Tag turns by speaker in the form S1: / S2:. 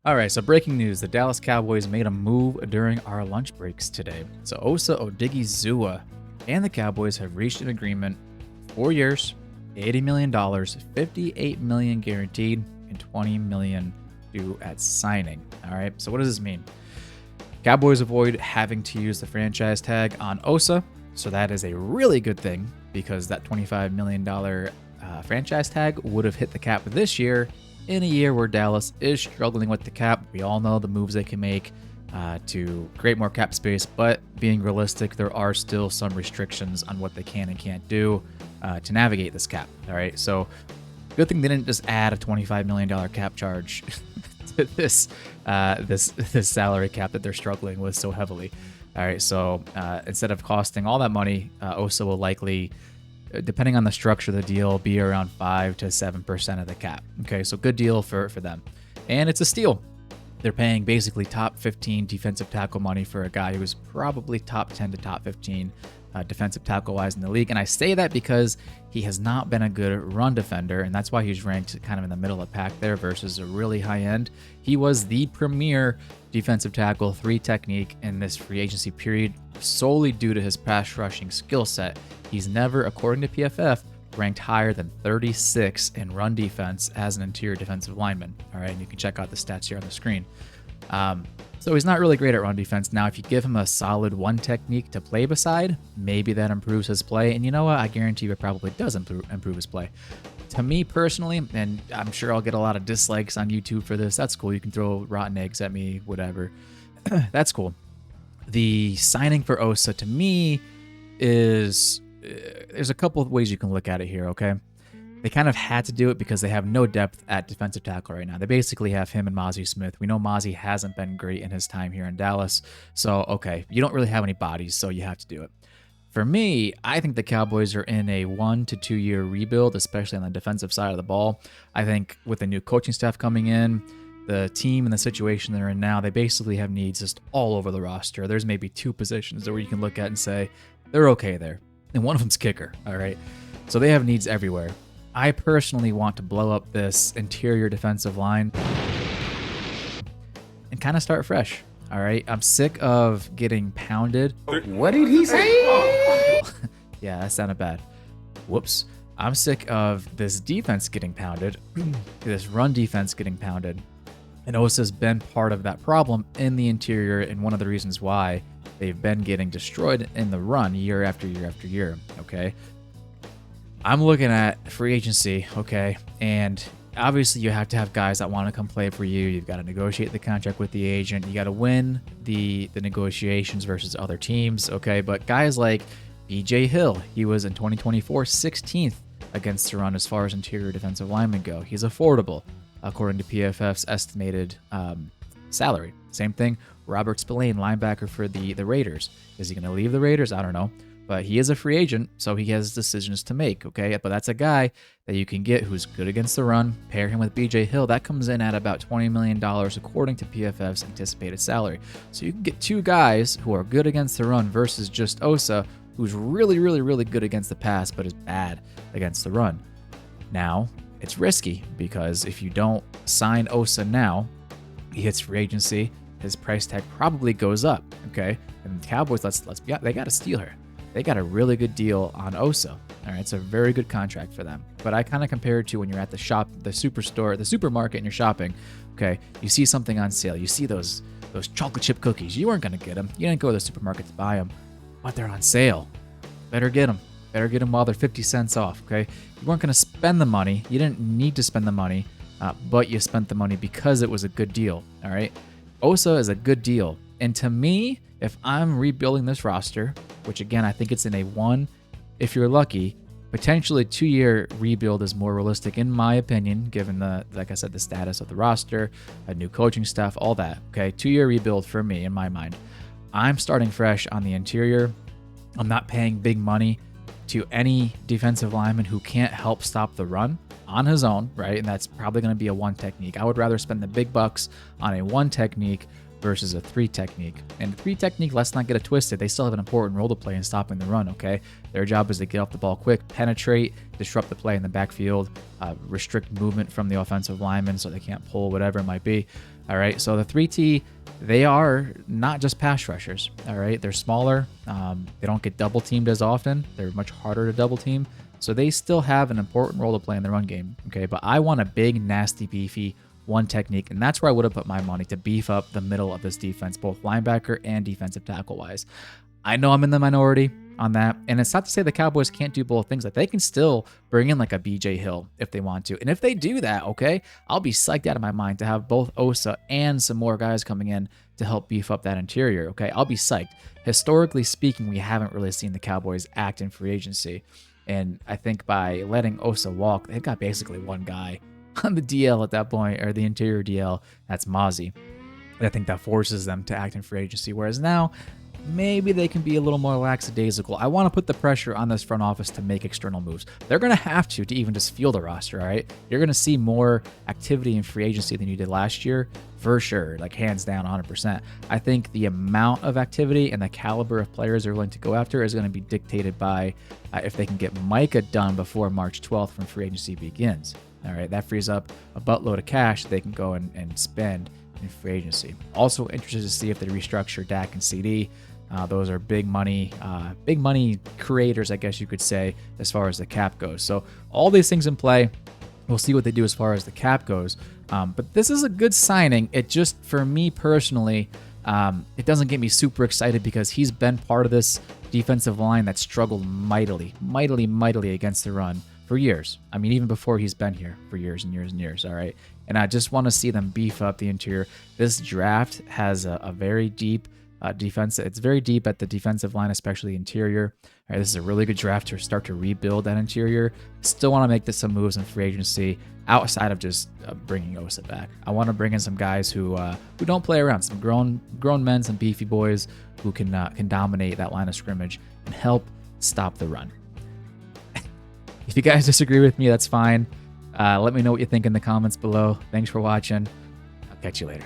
S1: All right, so breaking news. The Dallas Cowboys made a move during our lunch breaks today. So Osa Odighizuwa and the Cowboys have reached an agreement, 4 years, $80 million, $58 million guaranteed, and $20 million due at signing. All right, so what does this mean? Cowboys avoid having to use the franchise tag on Osa, so that is a really good thing because that $25 million franchise tag would have hit the cap this year in a year where Dallas is struggling with the cap. We all know the moves they can make to create more cap space, but being realistic, there are still some restrictions on what they can and can't do to navigate this cap. All right, so good thing they didn't just add a $25 million cap charge to this salary cap that they're struggling with so heavily. All right, so instead of costing all that money, Osa will likely, depending on the structure of the deal, be around 5 to 7% of the cap. Okay, so good deal for them. And it's a steal. They're paying basically top 15 defensive tackle money for a guy who is probably top 10 to top 15 defensive tackle-wise in the league. And I say that because he has not been a good run defender, and that's why he's ranked kind of in the middle of the pack there versus a really high end. He was the premier defensive tackle, 3 technique in this free agency period solely due to his pass rushing skill set. He's never, according to PFF, ranked higher than 36 in run defense as an interior defensive lineman. All right, and you can check out the stats here on the screen. So he's not really great at run defense. Now, if you give him a solid 1 technique to play beside, maybe that improves his play. And you know what? I guarantee you it probably does improve his play. To me personally, and I'm sure I'll get a lot of dislikes on YouTube for this. That's cool. You can throw rotten eggs at me, whatever. That's cool. The signing for Osa to me is, there's a couple of ways you can look at it here, okay? They kind of had to do it because they have no depth at defensive tackle right now. They basically have him and Mozzie Smith. We know Mozzie hasn't been great in his time here in Dallas. So, okay, you don't really have any bodies, so you have to do it. For me, I think the Cowboys are in a 1 to 2 year rebuild, especially on the defensive side of the ball. I think with the new coaching staff coming in, the team and the situation they're in now, they basically have needs just all over the roster. There's maybe 2 positions where you can look at and say, they're okay there. And one of them's kicker, all right? So they have needs everywhere. I personally want to blow up this interior defensive line and kind of start fresh, all right? I'm sick of getting pounded.
S2: What did he say?
S1: Yeah, that sounded bad. Whoops. I'm sick of this defense getting pounded, this run defense getting pounded. And Osa's been part of that problem in the interior, and one of the reasons why they've been getting destroyed in the run year after year after year, okay? I'm looking at free agency, okay, and obviously you have to have guys that want to come play for you. You've got to negotiate the contract with the agent. You got to win the negotiations versus other teams, okay? But guys like BJ Hill, he was in 2024 16th against the run as far as interior defensive linemen go. He's affordable, according to PFF's estimated salary. Same thing, Robert Spillane, linebacker for the Raiders. Is he going to leave the Raiders? I don't know. But he is a free agent, so he has decisions to make, okay? But that's a guy that you can get who's good against the run. Pair him with BJ Hill. That comes in at about $20 million, according to PFF's anticipated salary. So you can get 2 guys who are good against the run versus just Osa, who's really, really, really good against the pass, but is bad against the run. Now, it's risky because if you don't sign Osa now, he hits free agency, his price tag probably goes up, okay? And the Cowboys, they got to steal her. They got a really good deal on Osa. All right, it's a very good contract for them. But I kind of compare it to when you're at the superstore, the supermarket, and you're shopping. Okay, you see something on sale. You see those chocolate chip cookies. You weren't gonna get them. You didn't go to the supermarket to buy them, but they're on sale. Better get them. Better get them while they're 50 cents off. Okay, you weren't gonna spend the money. You didn't need to spend the money, but you spent the money because it was a good deal. All right, Osa is a good deal, and to me, if I'm rebuilding this roster, which again, I think it's in a 1, if you're lucky, potentially 2-year rebuild is more realistic in my opinion, given like I said, the status of the roster, a new coaching staff, all that, okay? 2-year rebuild for me, in my mind. I'm starting fresh on the interior. I'm not paying big money to any defensive lineman who can't help stop the run on his own, right? And that's probably going to be a 1 technique. I would rather spend the big bucks on a 1 technique versus a 3 technique. And the 3 technique, let's not get it twisted. They still have an important role to play in stopping the run, okay? Their job is to get off the ball quick, penetrate, disrupt the play in the backfield, restrict movement from the offensive linemen so they can't pull, whatever it might be. All right, so the 3T, they are not just pass rushers. All right, they're smaller. They don't get double teamed as often. They're much harder to double team. So they still have an important role to play in the run game. Okay, but I want a big, nasty, beefy one technique, and that's where I would have put my money to beef up the middle of this defense, both linebacker and defensive tackle wise. I know I'm in the minority on that, and it's not to say the Cowboys can't do both things. Like, they can still bring in like a BJ Hill if they want to, and if they do that, okay, I'll be psyched out of my mind to have both Osa and some more guys coming in to help beef up that interior. Okay, I'll be psyched. Historically speaking, we haven't really seen the Cowboys act in free agency, and I think by letting Osa walk, they've got basically one guy on the DL at that point, or the interior DL. That's Mozzie. And I think that forces them to act in free agency, whereas now maybe they can be a little more lackadaisical. I want to put the pressure on this front office to make external moves. They're going to have to even just field the roster, all right? You're going to see more activity in free agency than you did last year, for sure, like hands down 100%. I think the amount of activity and the caliber of players they're willing to go after is going to be dictated by if they can get Micah done before March 12th when free agency begins. All right, that frees up a buttload of cash they can go and spend in free agency. Also interested to see if they restructure Dak and CD. Those are big money creators, I guess you could say, as far as the cap goes. So all these things in play. We'll see what they do as far as the cap goes. But this is a good signing. It just, for me personally, it doesn't get me super excited because he's been part of this defensive line that struggled mightily against the run for years. I mean, even before he's been here for years and years and years, all right? And I just want to see them beef up the interior. This draft has a very deep defense. It's very deep at the defensive line, especially interior. All right, this is a really good draft to start to rebuild that interior. Still want to make some moves in free agency outside of just bringing Osa back. I want to bring in some guys who don't play around, some grown men, some beefy boys who can dominate that line of scrimmage and help stop the run. If you guys disagree with me, that's fine. Let me know what you think in the comments below. Thanks for watching. I'll catch you later.